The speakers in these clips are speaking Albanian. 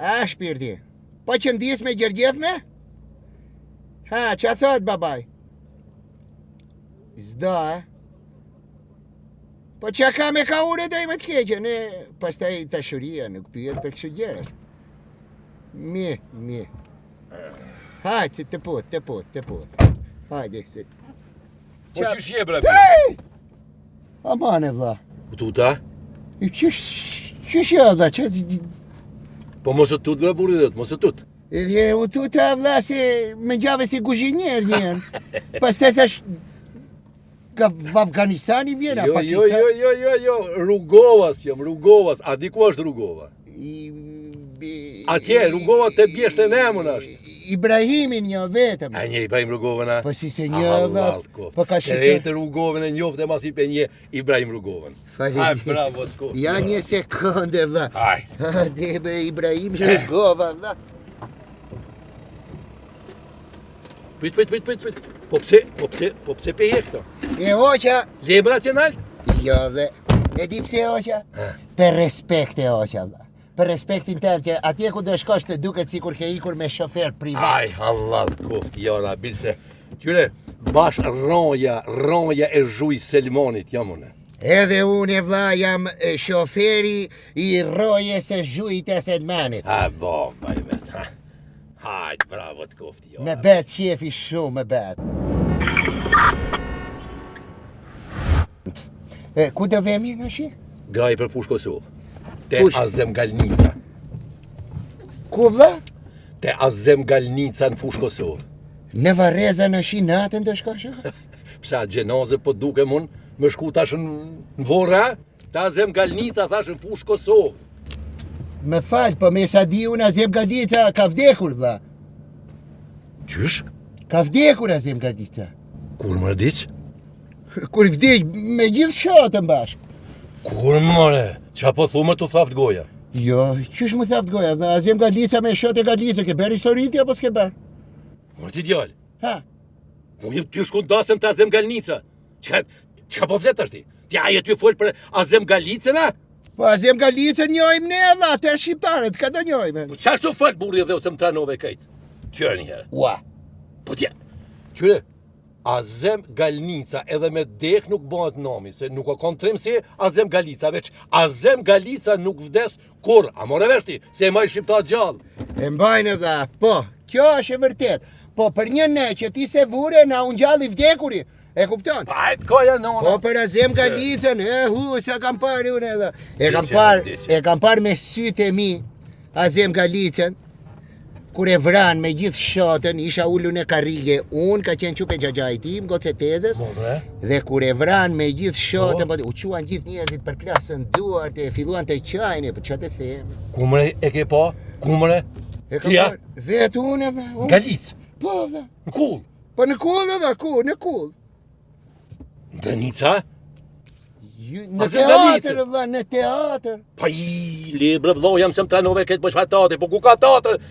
A, shpirti. Po që ndis me Gjergjefme? Ha, që thot babaj? Zdo, Po që ka me ka ure doj me t'keqe, ne pastaj tashuria nuk pyet për kështu gjëra. Mi. Hajde, të pot. Hajde. Po që shje, brabi? Aman e vla. U tuta? Që shje, vla, që... Po mos e tut, gra burri dhe, mos e tut. Edhe u tuta, vla, se me gjave si guzhinier njën. Pastaj thash... Ka Afganistani vjena, Pakistan... Jo, Rugovas, a di ku është Rugova? Atje, Rugova të bjeshtë e nemën është. Ibrahimin një vetëm. A një Ibrahim Rugovën, a? Po si se një dhe... Po ka shqiptar. Krejtë Rugovën e njoftë e masi për një Ibrahim Rugovën. Haj, bravo, t'ko. Ja një sekunde, vla. Haj. Debre Ibrahim Rugova, vla. Prit. Po pse pe je këto? E hoqa... Lebra t'je nalt? Jo, dhe. E di pse hoqa? Per respekt e hoqa, vla. Për respektin tënë që atje ku do shkosh të duket sikur ke ikur me shofer privat. Aj, Allah t'kofti, jora, bilse. Qyre, bash ronja e zhuj Selmonit, jam une. Edhe unë e vla jam shoferi i rojes e zhujt e Selmanit. Ha, bo, bajmet, ha. Hajt, bravo t'kofti, jora. Me bet qefi shumë, me bet. Ku do vemi në shi? Graj për fush Kosovë. Te Azem Galnica. Ku vla? Te Azem Galnica në fush Kosovë. Në Vareza në shi natën të shkosh? Psa gjenoze po duke mun, më shku tash në Vorra, te Azem Galnica thash në fush Kosovë. Me falë, po me sa di unë Azem Galnica ka vdekur, vla. Qysh? Ka vdekur Azem Galnica. Kur më rëdic? Kur vdek me gjithë shatën bashkë. Kur mëre? Qa po thume të thaft goja? Jo, qysh më thaft goja? Azem Galnica me shatë e Galnica, ke berë historiti apo s'ke berë? Mërë ti djallë? Ha? Unë ty shkun dasëm të Azem Galnica. Qa po flet është ti? Tja e ty folë për Azem Gallicën, a? Po Azem Gallicën njojmë ne, vla, të shqiptarët, ka do njojmë. Po qa shtu folë burri dhe ose më tranove kajtë? Qërë njëherë? Ua. Po tja, qyre, Azem Galnica edhe me dek nuk bëhet nomi, se nuk o kontrim si Azem Gallica, veç Azem Gallica nuk vdes kur, a more veshti, se e maj shqiptar gjallë. E mbajnë dhe, po, kjo është e vërtet, po për një ne që ti se vure na unë gjallë i vdekuri, e kupton? Pajt koja nona. Po për Azem Gallicën, sa kam parë unë edhe. E kam parë me sytë e mi, Azem Gallicën, kur e vran me gjithë shatën, isha ullu në karrige, unë ka qenë qupe gjajgjaj tim, goce tezës, dhe kur e vran me gjithë shatën, u quan gjithë njerëzit për plasën duart, e filluan të qajnë, për që të themë. Kumre e ke po? Kumre? E kam parë, vetë unë edhe. Galicë? Po edhe. Në kull? Po në kull edhe, në kull. Në Drenica? Në teatër, edhe, në teatër. Pa i libre vlo, jam se më tranove këtë për shfatate, po ku ka teatër?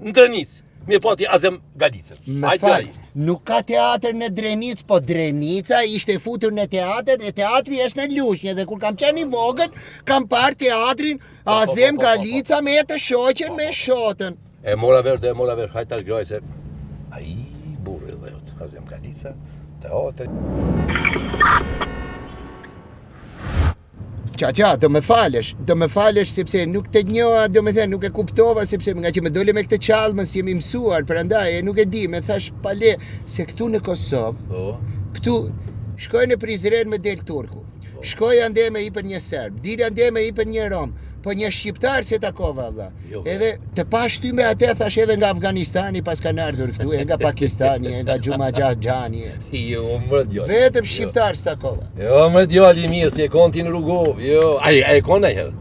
Në Drenicë, mi pati Azem Gallicën. Me falë, nuk ka teatër në Drenicë, po Drenica ishte futur në teatër, dhe teatri është në Lushnjë, dhe kur kam qenë i vogël, kam parë teatrin Azem Gallica me të shoqen me shotën. E mora vesh, hajtë tash graj se... A i burri dhe jot, Azem Gallica, teatri... Qa, do me falesh sepse nuk të njoha, do me thënë, nuk e kuptova, sepse nga që me dole me këtë qalmën si jemi mësuar, për andaj, nuk e di, me thash pale, se këtu në Kosovë, këtu, shkoj në Prizren me del Turku, shkoj ande me i për një Serb, diri ande me i për një Rom, po një Shqiptar se takova, vla. Edhe të pash ty me ate, thash edhe nga Afganistani pas kanë ardhur këtu, e nga Pakistani, e nga Gjuma Gjahgjani. Jo, më djallë. Vetëm Shqiptar së takova. Jo, më djallë i mirë, si e konti në Rugovë, jo. A e konë e herë?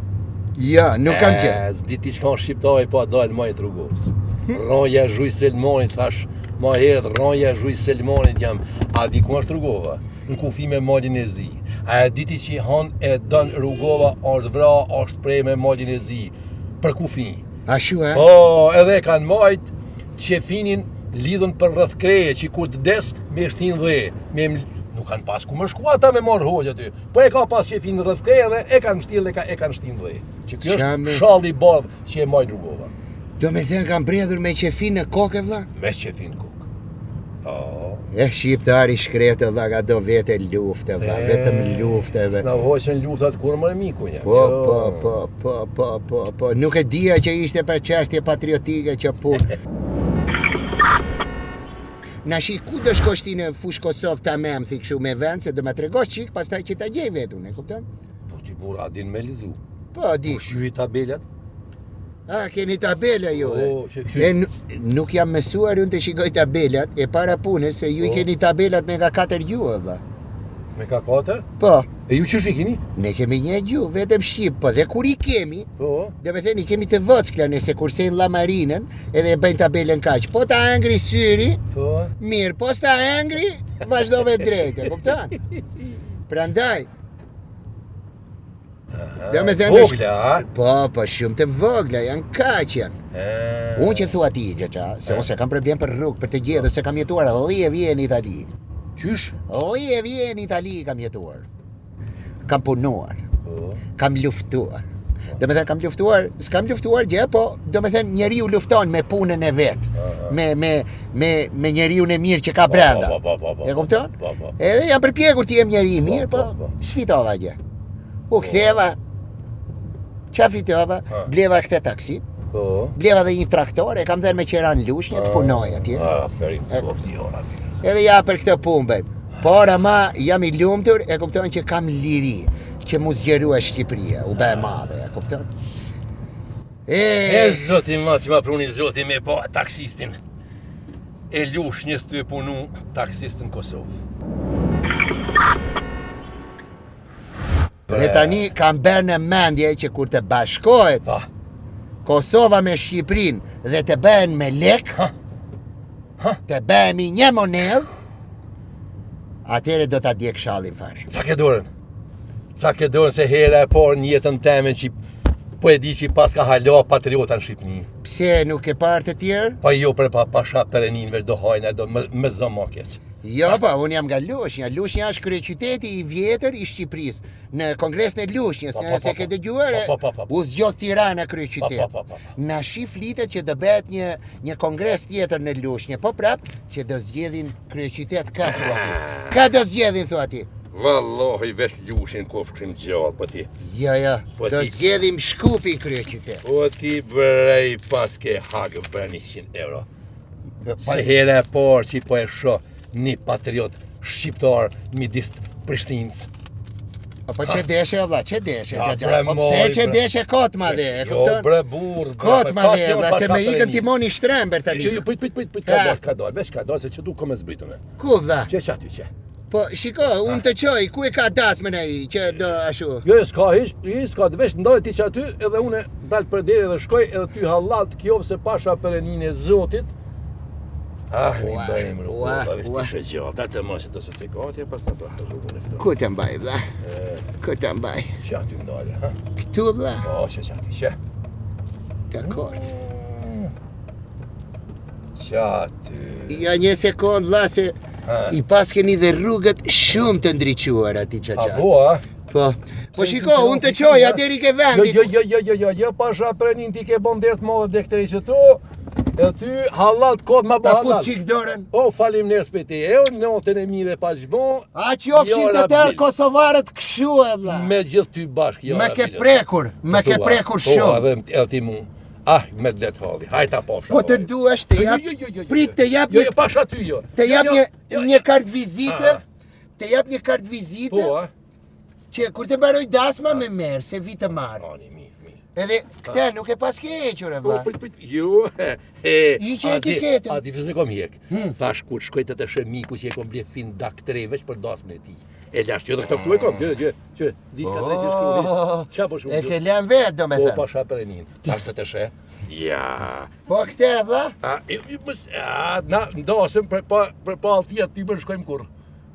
Ja, nuk kam qenë. Diti shkon Shqiptari, po a dalë majtë Rugovës. Ronja zhuj Selmonit, thash, ma herë, ronja zhuj Selmonit jam. A di ku është Rugova? Në kufi me malin e zi. A e diti që i han e dënë Rugova, është vra, është prej me malin e zi. Për kufi. A shu, e? Po, edhe kanë majtë qefinin lidhën për rrëth kreje, që kur të des me shtin dhe. Nuk kanë pas ku më shku ata me marrë hoqë aty. Po e ka pas qefinin rrëth kreje dhe e kanë shtil dhe e kanë shtin dhe. Që kjo është shalli bardhë që e majtë Rugova. Do me thënë kam bredhur me qefin në kokë, vlla? Me qefin kokë. Shqiptari shkretë, vlla, ka do vete lufte, vlla, vetëm lufte. S'na hoqen luftat kur më miku një. Po, nuk e dija që ishte për çështje patriotike që punë. Nashi, ku do shkosh ti në fush Kosovë ta me më thikë shu me vend, se do me tregosh qik, pastaj që ta gjej vetun, e kupton? Po ti bura, din me lizu. Po, di. Po shyhi tabelat? Keni tabela ju, nuk jam mësuar unë të shikoj tabelat, e para punës, se ju i keni tabelat me ka 4 gjuhë, vlla. Me ka 4? Po. E ju qësh i keni? Ne kemi një gjuhë, vetëm shqip, po dhe kur i kemi, dhe me thënë i kemi të vockla, nëse kurse në Lamarinën, edhe e bëjnë tabelën kaq. Po ta angri syri, mirë, po s'ta angri, vazhdove drejtë, kupton? Prandaj, vogla, Po, shumë të vogla, janë kaq janë. Unë që thua ti, Xhaxa, se ose kam problem për rrugë, për të gjetur, se kam jetuar 10 vjet në Itali. Qysh? 10 vjet në Itali kam jetuar. Kam punuar, kam luftuar. Do me thënë kam luftuar, s'kam luftuar gjë, po do me thënë njeriu lufton me punën e vet, me njeriu e mirë që ka brenda. E kupton? Edhe jam përpjekur të jem njeri i mirë, po sfitova gjë. U ktheva, qa fitova, bleva këtë taksi, bleva dhe një traktor, e kam dhenë me qera në lushnje të punoj atje. Edhe ja për këtë punë bëjmë. Por ama jam i lumtur, e kupton që kam liri, që mu zgjerua Shqipëria, u bë madhe, e kupton? Zoti ma që ma pruni zoti me po taksistin. E lushnjes të e punu taksistin Kosovë. Dhe tani kam bërë në mendje që kur të bashkohet Kosova me Shqipërinë dhe të bëhen me lek, të bëhemi një monedhë, atëre do ta djeg shallin fare. Ca ke dorën se hera e parë në jetën teme që po e di që pas ka hala patriota në Shqipëni. Pse nuk e parë të tjerë? Pa jo për pasha pereninve do hajnë, do me zëmë ma keq. Jo, pa, unë jam nga Lushnja. Lushnja është kryeqyteti i vjetër i Shqipërisë. Në kongresin e Lushnjës, nëse ke dëgjuar, u zgjodh Tirana kryeqytet. Na shi flitet që do bëhet një kongres tjetër në Lushnjë, po prap që do zgjedhin kryeqytet ka thua ti. Ka do zgjedhin thua ti. Vallohi vesh Lushin kofshim gjallë po ti. Jo, do zgjedhim Shkupi kryeqytet. Po ti bërej pas ke hagë për 100 euro. Se here e parë që po e shoh një patriot shqiptar midis Prishtinës. Po që deshe, vlla, që deshe, po pse që deshe kot ma dhe, e kupton? Jo, bre burr, kot ma dhe, vlla, se me ikën timoni Shtrember tani. Jo, prit, ka dal, veç ka dal, se që du kom e zbritën. Ku, vlla? Që aty që? Po, shiko, unë të qoj, ku e ka dasmën e i, që do ashu? Jo, s'ka s'ka të veç ndalë ti që aty, edhe une dalë për deri dhe shkoj, edhe ty hallat kjo se pasha perenin e Zotit. Mi bëjmë rrugë, ishe gjallë, da të mos të se cikatje, pas në për të rrugën e këto. Ku të mbaj, vlla? Ku të mbaj? Që aty ndalë, ha? Këtu, vlla? Po, që aty, që? Dakord. Që aty... Ja një sekund, vlla, se i pas keni dhe rrugët shumë të ndriquar ati Xhaxa. A po, a? Po shiko, unë të qoja deri ke vendit. Jo, pasha prenin ti ke bon dert modhe dhe këtëri që tu, e ty hallat kod ma ba hallat. Ta put qik dorën. O, falim nes për ti, e o notën e mire pa shbon. A qofshin të tërë Kosovarët këshu e vlla. Me gjithë ty bashkë, jo. Me ke prekur shumë. Po, edhe ti mu. Me det halli, hajta pofsha. Po të duash të jap, prit të jap Jo, pasha ty jo. Të jap një kartë vizite, Po, që kur të baroj dasma me merë, se vitë marë. Edhe këta nuk e pas ke equr e vlla. Jo, I që etiketën. A di përse kom hek. Thash kur shkojtë të shemiku që e kom bje fin dak 3 veç për dasmën e ti. E lash që edhe këta këtu e kom, që diçka 3 që shkruvi. Qa po shumë? E ke lem vetë, do me thënë. Po, pasha perenin. Thash të shë. Ja. Po këte e vlla? Na ndasëm për pa altia ty bërë shkojmë kur.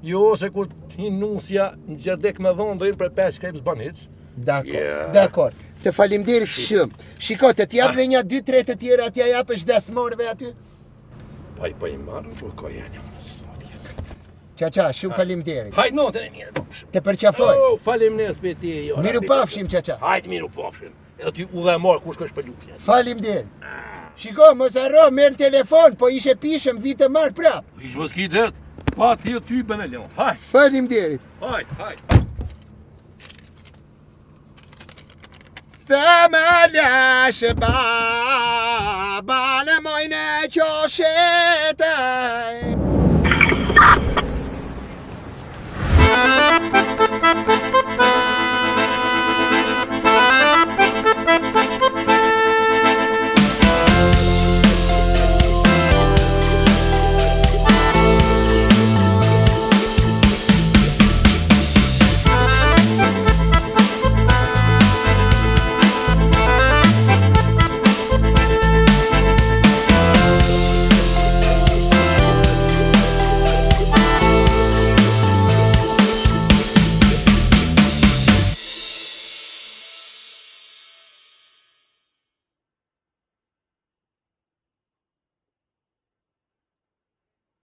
Jo, se kur ti nusja në gjerdek me dhondrin për 5 krejmë zban hic. Dakor. Të falimderit shumë. Shiko, të t'jap dhe një 2-3 të tjera atja japësh dasmorëve aty? Pa i marrë, po ka janë. Xhaxa, shumë falimderit. Hajt notën e mirë. Të përqafoj. Falim nes për ti. Miru pafshim, Xhaxa. Hajt miru pafshim. E ty u dhe marë ku shkësh për Lushnjë. Falimderit. Shiko, mos harro, merr telefon, po ishe pishëm vitë marr prap. Ish mos ki det. Pa ti ty bën e lon. Haj. Faleminderit. Haj. Themele baba në mojnë qoshetaj